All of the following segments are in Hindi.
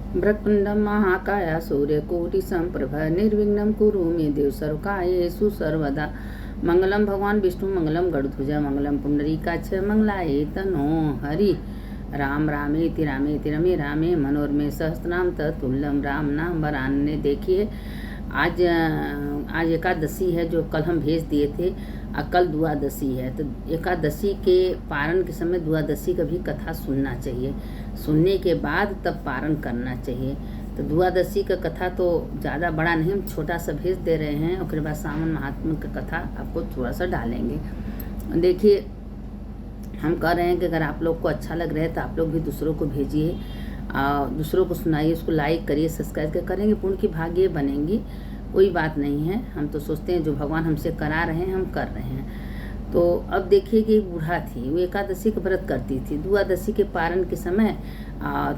वक्रतुण्डं महाकाय सूर्यकोटिसम्प्रभ निर्विघ्नं कुरु मे देव सर्वकार्येषु सर्वदा। मंगलम भगवान विष्णु मंगलम गरुड़ध्वज मंगलम पुंडरीकाक्ष मंगलाय तनो हरि। राम रामेति रामेति रमे रामे मनोरमे सहस्रनाम तत्तुल्यं राम नाम वरान्य। देखिए आज एकादशी है जो कल हम भेज दिए थे। कल द्वादशी है तो एकादशी के पारण के समय द्वादशी का भी कथा सुनना चाहिए। सुनने के बाद तब पारण करना चाहिए। तो द्वादशी का कथा तो ज़्यादा बड़ा नहीं, हम छोटा सा भेज दे रहे हैं। उसके बाद सावन महात्मा का कथा आपको थोड़ा सा डालेंगे। देखिए हम कह रहे हैं कि अगर आप लोग को अच्छा लग रहा है तो आप लोग भी दूसरों को भेजिए, दूसरों को सुनाइए, उसको लाइक करिए, सब्सक्राइब करेंगे पुण्य की भाग्य बनेंगी। कोई बात नहीं है, हम तो सोचते हैं जो भगवान हमसे करा रहे हैं हम कर रहे हैं। तो अब देखिए कि एक बूढ़ा थी, वो एकादशी का व्रत करती थी। द्वादशी के पारण के समय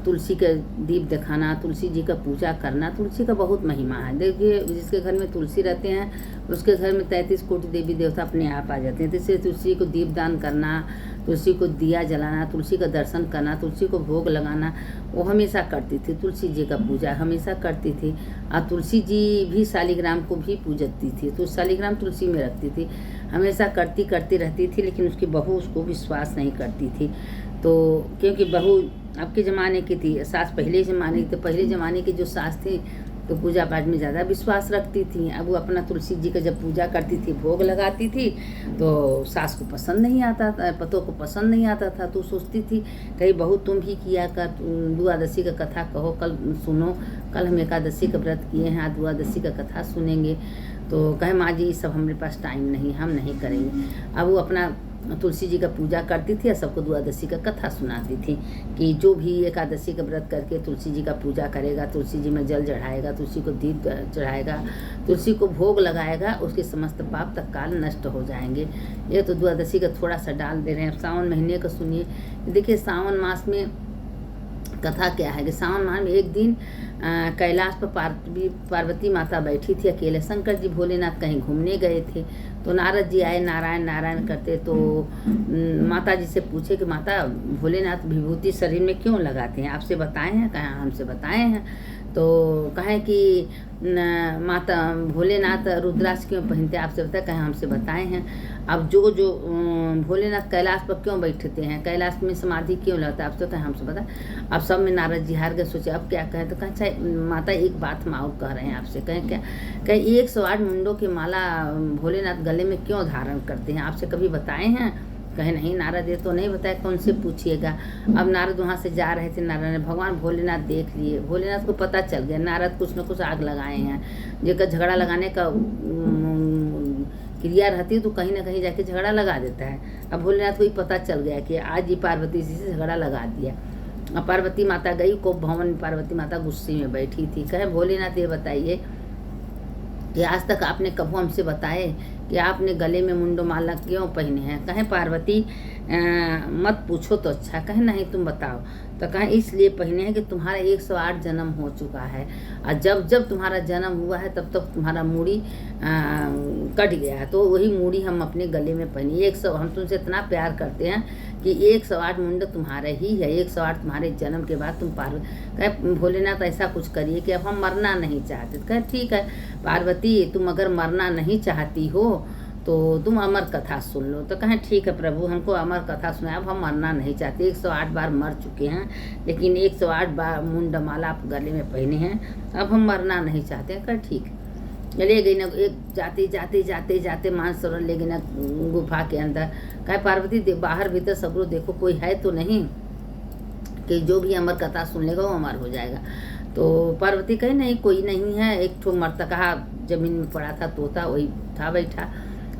तुलसी के दीप दिखाना, तुलसी जी का पूजा करना, तुलसी का बहुत महिमा है। देखिए जिसके घर में तुलसी रहते हैं उसके घर में 33 कोटि देवी देवता अपने आप आ जाते हैं। तो इसलिए तुलसी को दीप दान करना, तुलसी को दिया जलाना, तुलसी का दर्शन करना, तुलसी को भोग लगाना वो हमेशा करती थी। तुलसी जी का पूजा हमेशा करती थी। और तुलसी जी भी शालिग्राम को भी पूजती थी, तो शालिग्राम तुलसी में रखती थी, हमेशा करती रहती थी। लेकिन उसकी बहू उसको विश्वास नहीं करती थी। तो क्योंकि बहू अब के ज़माने की थी, सास पहले ज़माने की, तो पहले ज़माने की जो सास थी तो पूजा पाठ में ज़्यादा विश्वास रखती थी। अब वो अपना तुलसी जी का जब पूजा करती थी, भोग लगाती थी, तो सास को पसंद नहीं आता था, पतों को पसंद नहीं आता था। तो सोचती थी कहीं बहू तुम भी किया कर, द्वादशी का कथा कहो, कल सुनो, कल हम एकादशी का व्रत किए हैं, आज द्वादशी का कथा सुनेंगे। तो कहे माँ जी सब हमारे पास टाइम नहीं, हम नहीं करेंगे। अब वो अपना तुलसी जी का पूजा करती थी और सबको द्वादशी का कथा सुनाती थी कि जो भी एकादशी का व्रत करके तुलसी जी का पूजा करेगा, तुलसी जी में जल चढ़ाएगा, तुलसी को दीप चढ़ाएगा, तुलसी को भोग लगाएगा, उसके समस्त पाप तत्काल नष्ट हो जाएंगे। ये तो द्वादशी का थोड़ा सा डाल दे रहे हैं। सावन महीने का सुनिए। देखिए सावन मास में कथा क्या है कि सावन माह में एक दिन कैलाश पर पार्वती माता बैठी थी अकेले। शंकर जी भोलेनाथ कहीं घूमने गए थे, तो नारद जी आए नारायण नारायण करते। तो माता जी से पूछे कि माता भोलेनाथ विभूति शरीर में क्यों लगाते हैं, आपसे बताए हैं? कहा हमसे बताए हैं। तो कहें कि माता भोलेनाथ रुद्राक्ष क्यों पहनते हैं, आपसे बताए? कहें हमसे बताए हैं। अब जो भोलेनाथ कैलाश पर क्यों बैठते हैं, कैलाश में समाधि क्यों लगता है, आपसे कहें हमसे बताए। अब सब में नारद जी हार गए, सोचे अब क्या कहें। तो कहें अच्छा माता एक बात हम और कह रहे हैं आपसे। कहें क्या? कहें 108 मुंडों की माला भोलेनाथ गले में क्यों धारण करते हैं, आपसे कभी बताए हैं? कहे नहीं नारद ये तो नहीं बताया, कौन से पूछिएगा। अब नारद वहाँ से जा रहे थे, नारद ने भगवान भोलेनाथ देख लिए, भोलेनाथ को पता चल गया नारद कुछ न कुछ आग लगाए हैं। जेकर झगड़ा लगाने का क्रिया रहती है तो कहीं ना कहीं जाके झगड़ा लगा देता है। अब भोलेनाथ को ही पता चल गया कि आज ही पार्वती जी से झगड़ा लगा दिया। अब पार्वती माता गई कोप भवन में, पार्वती माता गुस्से में बैठी थी। कहे भोलेनाथ ये बताइए कि आज तक आपने कभी हमसे बताए कि आपने गले में मुंडमाला क्यों पहने हैं? कहें पार्वती मत पूछो तो अच्छा। कहें नहीं तुम बताओ। तो कहें इसलिए पहने हैं कि तुम्हारा 108 जन्म हो चुका है, और जब जब तुम्हारा जन्म हुआ है तब तक तुम्हारा मूड़ी कट गया है, तो वही मूड़ी हम अपने गले में पहनी। हम तुमसे इतना प्यार करते हैं कि 108 मुंड तुम्हारा ही है, 108 तुम्हारे जन्म के बाद तुम कहे भोलेनाथ ऐसा कुछ करिए कि अब हम मरना नहीं चाहते। कहे ठीक है पार्वती तुम अगर मरना नहीं चाहती हो तो तुम अमर कथा सुन लो। तो कहें ठीक है प्रभु हमको अमर कथा सुनाए, अब हम मरना नहीं चाहते। 108 बार मर चुके हैं लेकिन 108 बार मुंडमाला आप गले में पहने हैं, अब हम मरना नहीं चाहते। कहे ठीक है। ले गई ना, एक जाते मानसरोवर ले गई ना गुफा के अंदर। कहे पार्वती बाहर भीतर सबरो देखो कोई है तो नहीं कि जो भी अमर कथा सुन लेगा वो अमर हो जाएगा। तो पार्वती कहे नहीं कोई नहीं है। एक ठो मरतकहा जमीन में पड़ा था तोता, वही था बैठा।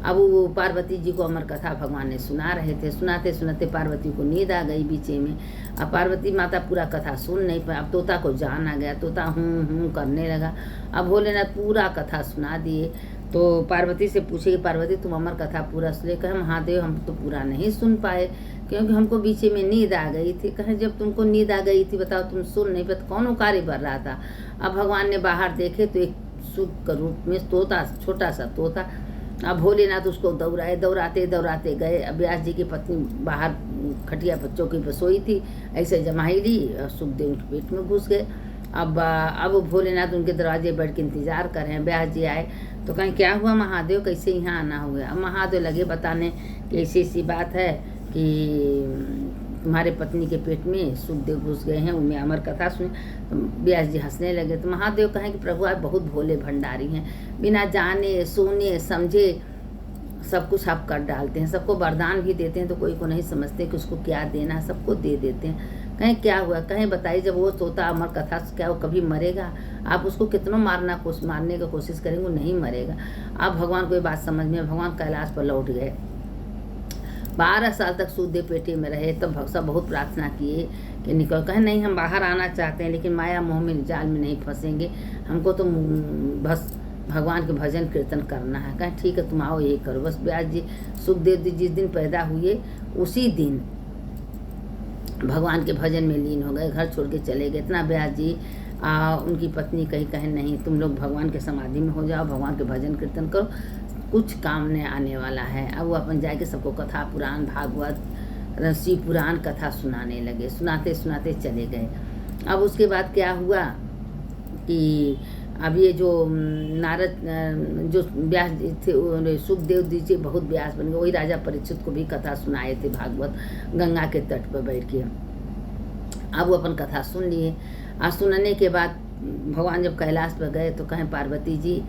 अब वो पार्वती जी को अमर कथा भगवान ने सुना रहे थे। सुनाते सुनाते पार्वती को नींद आ गई बीचे में। अब पार्वती माता पूरा कथा सुन नहीं पाई। अब तोता को जान आ गया, तोता हूँ करने लगा। अब भोलेनाथ पूरा कथा सुना दिए। तो पार्वती से पूछे कि पार्वती तुम अमर कथा पूरा सुने? कहे महादेव हम तो पूरा नहीं सुन पाए क्योंकि हमको बीचे में नींद आ गई थी। कहे जब तुमको नींद आ गई थी बताओ तुम सुन नहीं पाते, कौन कार्य कर रहा था? अब भगवान ने बाहर देखे तो एक सुख का रूप में तोता, छोटा सा तोता। अब भोलेनाथ उसको दौड़ाते गए। अब व्यास जी की पत्नी बाहर खटिया बच्चों की बसोई थी, ऐसे जमाई ली और सुखदेव उनके पेट में घुस गए। अब भोलेनाथ उनके दरवाजे बैठ के इंतज़ार कर रहे हैं। व्यास जी आए तो कहें क्या हुआ महादेव, कैसे यहाँ आना हुआ। अब महादेव लगे बताने कि ऐसी ऐसी बात है कि तुम्हारे पत्नी के पेट में सुखदेव घुस गए हैं, उनमें अमर कथा सुने। तो व्यास जी हंसने लगे। तो महादेव कहें कि प्रभु आप बहुत भोले भंडारी हैं, बिना जाने सुने समझे सब कुछ आप कर डालते हैं, सबको वरदान भी देते हैं, तो कोई को नहीं समझते कि उसको क्या देना है, सबको दे देते हैं। कहें क्या हुआ, कहें बताइए, जब वो सोता अमर कथा क्या वो कभी मरेगा? आप उसको कितना मारने का कोशिश करेंगे, वो नहीं मरेगा। आप भगवान को ये बात समझ में, भगवान कैलाश पर लौट गए। 12 साल तक सुखदेव पेटे में रहे। तब सब बहुत प्रार्थना किए कि निकल। कहें नहीं, हम बाहर आना चाहते हैं, लेकिन माया मोह में जाल में नहीं फंसेंगे, हमको तो बस भगवान के भजन कीर्तन करना है। कहें ठीक है, तुम आओ यही करो। बस व्यास जी सुखदेव जी जिस दिन पैदा हुए उसी दिन भगवान के भजन में लीन हो गए, घर छोड़ के चले गए। इतना व्यास जी उनकी पत्नी कहें नहीं, तुम लोग भगवान के समाधि में हो जाओ, भगवान के भजन कीर्तन करो, कुछ काम नहीं आने वाला है। अब वो अपन जाके सबको कथा पुराण भागवत शिव पुराण कथा सुनाने लगे। सुनाते सुनाते चले गए। अब उसके बाद क्या हुआ कि अब ये जो नारद जो व्यास थे, सुखदेव जी से बहुत व्यास बन गए। वही राजा परीक्षित को भी कथा सुनाए थे भागवत, गंगा के तट पर बैठ के। अब वो अपन कथा सुन लिए। आज सुनने के बाद भगवान जब कैलाश पर गए तो कहें पार्वती जी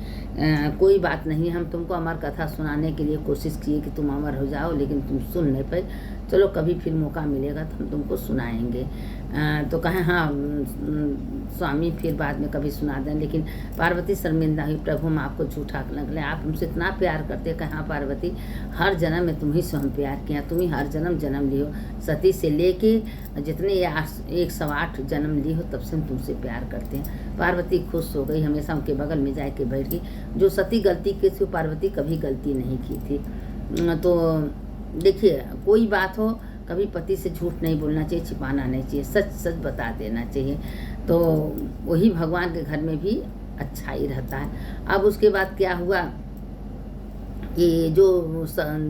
कोई बात नहीं, हम तुमको अमर कथा सुनाने के लिए कोशिश किए कि तुम अमर हो जाओ, लेकिन तुम सुन नहीं पाए। चलो कभी फिर मौका मिलेगा तो हम तुमको सुनाएंगे। तो कहें हाँ स्वामी, फिर बाद में कभी सुना दें। लेकिन पार्वती शर्मिंदा हुई, प्रभु हम आपको झूठा निकले, आप हमसे इतना प्यार करते। कहें हाँ पार्वती, हर जन्म में तुम्ही से हम प्यार किया, तुम ही हर जन्म जन्म लियो, सती से लेके जितने 108 जन्म ली हो तब से हम तुमसे प्यार करते हैं। पार्वती खुश हो गई, हमेशा उनके बगल में जाके बैठ गई। जो सती गलती की थी पार्वती कभी गलती नहीं की थी। तो देखिए कोई बात हो, कभी पति से झूठ नहीं बोलना चाहिए, छिपाना नहीं चाहिए, सच सच बता देना चाहिए। तो वही भगवान के घर में भी अच्छा ही रहता है। अब उसके बाद क्या हुआ कि जो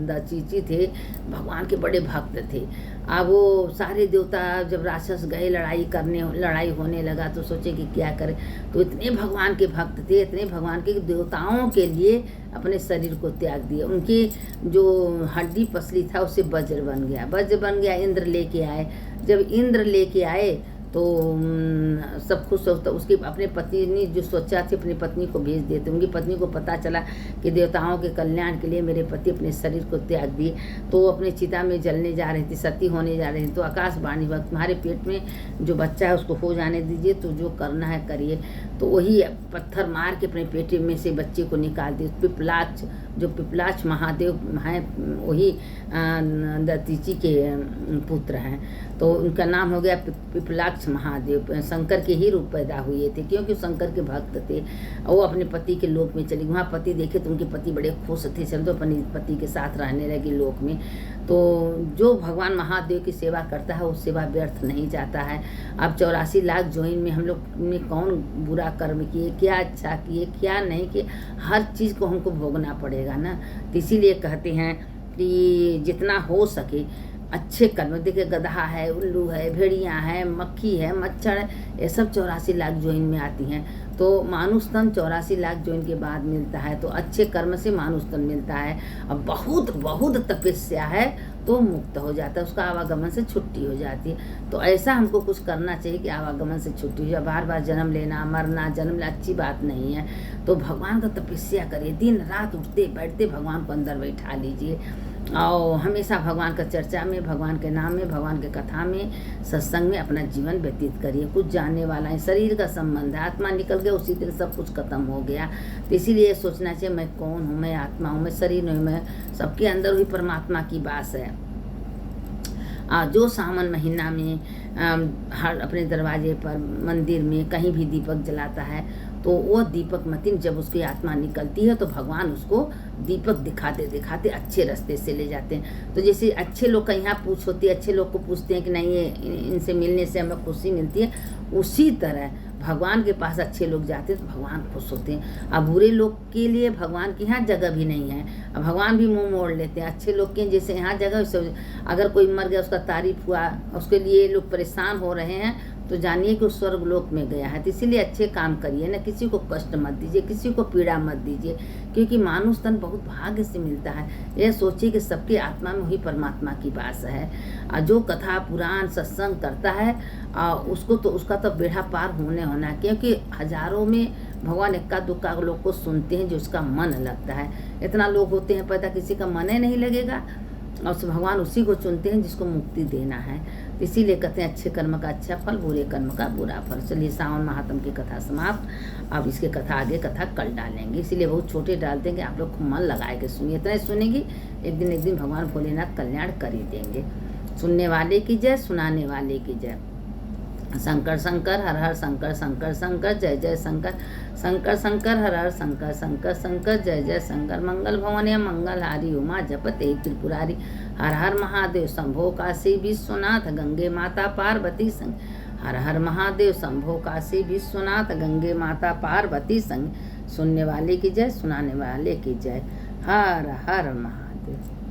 दधीचि थे भगवान के बड़े भक्त थे। अब वो सारे देवता जब राक्षस गए लड़ाई होने लगा तो सोचे कि क्या करें। तो इतने भगवान के भक्त थे, इतने भगवान के देवताओं के लिए अपने शरीर को त्याग दिया। उनकी जो हड्डी पसली था उससे वज्र बन गया। इंद्र लेके आए। जब इंद्र लेके आए तो सब खुश होता। उसकी अपने पत्नी जो सोचा थी अपनी पत्नी को भेज देते। उनकी पत्नी को पता चला कि देवताओं के कल्याण के लिए मेरे पति अपने शरीर को त्याग दिए, तो वो अपने चिता में जलने जा रही थी, सती होने जा रही थी। तो आकाशवाणी हुआ, तुम्हारे पेट में जो बच्चा है उसको हो जाने दीजिए, तो जो करना है करिए। तो वही पत्थर मार के अपने पेट में से बच्चे को निकाल दिए। पिपलाक्ष महादेव हैं, वही दधीचि के पुत्र हैं, तो उनका नाम हो गया पिपलाक्ष महादेव। शंकर के ही रूप पैदा हुए थे, क्योंकि शंकर के भक्त थे। वो अपने पति के लोक में चली। वहाँ पति देखे तो उनके पति बड़े खुश थे, चल तो अपने पति के साथ रहने लगी लोक में। तो जो भगवान महादेव की सेवा करता है वो सेवा व्यर्थ नहीं जाता है। अब 84 लाख जोइन में हम लोग ने कौन बुरा कर्म किए, क्या अच्छा किए, क्या नहीं किए, हर चीज़ को हमको भोगना पड़ेगा ना। तो इसीलिए कहते हैं कि जितना हो सके अच्छे कर्म। देखिए गधा है, उल्लू है, भेड़िया है, मक्खी है, मच्छर है, ये सब 84 लाख जोइन में आती हैं। तो मानुष तन 84 लाख जोइन के बाद मिलता है। तो अच्छे कर्म से मानुष तन मिलता है। अब बहुत तपस्या है तो मुक्त हो जाता है, उसका आवागमन से छुट्टी हो जाती है। तो ऐसा हमको कुछ करना चाहिए कि आवागमन से छुट्टी हो जाए। बार बार जन्म लेना, मरना, जन्म लेना अच्छी बात नहीं है। तो भगवान का तपस्या करिए, दिन रात उठते बैठते भगवान को अंदर बैठा लीजिए, और हमेशा भगवान का चर्चा में, भगवान के नाम में, भगवान के कथा में, सत्संग में अपना जीवन व्यतीत करिए। कुछ जानने वाला है, शरीर का संबंध है, आत्मा निकल गया उसी दिन सब कुछ खत्म हो गया। तो इसीलिए सोचना चाहिए मैं कौन हूँ, मैं आत्मा हूँ, मैं शरीर नहीं, मैं सबके अंदर हुई परमात्मा की बात है। जो सावन महीना में हर अपने दरवाजे पर, मंदिर में कहीं भी दीपक जलाता है, तो वो दीपक मतीन जब उसकी आत्मा निकलती है तो भगवान उसको दीपक दिखाते अच्छे रास्ते से ले जाते हैं। तो जैसे अच्छे लोग का यहाँ पूछ होती है, अच्छे लोग को पूछते हैं कि नहीं ये इनसे मिलने से हमें खुशी मिलती है, उसी तरह भगवान के पास अच्छे लोग जाते हैं तो भगवान खुश होते हैं। अब बुरे लोग के लिए भगवान की यहाँ जगह भी नहीं है, अब भगवान भी मुंह मोड़ लेते हैं। अच्छे लोग के जैसे यहाँ जगह, अगर कोई मर गया उसका तारीफ हुआ, उसके लिए लोग परेशान हो रहे हैं, तो जानिए कि वो स्वर्गलोक में गया है। तो इसीलिए अच्छे काम करिए, न किसी को कष्ट मत दीजिए, किसी को पीड़ा मत दीजिए, क्योंकि मानुष तन बहुत भाग्य से मिलता है। यह सोचिए कि सबकी आत्मा में वही परमात्मा की वास है। जो कथा पुराण सत्संग करता है उसका तो बेड़ा पार होना है, क्योंकि हजारों में भगवान इक्का दुक्का लोग को सुनते हैं जो उसका मन लगता है। इतना लोग होते हैं पैदा, किसी का मन ही नहीं लगेगा, और भगवान उसी को चुनते हैं जिसको मुक्ति देना है। तो इसीलिए कहते हैं अच्छे कर्म का अच्छा फल, बुरे कर्म का बुरा फल। चलिए सावन महात्म की कथा समाप्त। अब इसके कथा आगे कथा कल डालेंगे, इसीलिए बहुत छोटे डालते हैं कि आप लोग मन लगाए के सुनिए। इतना ही सुनेंगी, एक दिन भगवान भोलेनाथ कल्याण कर ही देंगे। सुनने वाले की जय, सुनाने वाले की जय। शंकर शंकर हर हर शंकर, शंकर शंकर जय जय शंकर, शंकर शंकर हर हर शंकर, शंकर शंकर जय जय शंकर। मंगल भवन मंगलहारी उमा जपते त्रिपुरारी, हर हर महादेव शंभो काशी विश्वनाथ, गंगे माता पार्वती संग। हर हर महादेव शंभो काशी विश्वनाथ, गंगे माता पार्वती संग। सुनने वाले की जय, सुनाने वाले की जय। हर हर महादेव।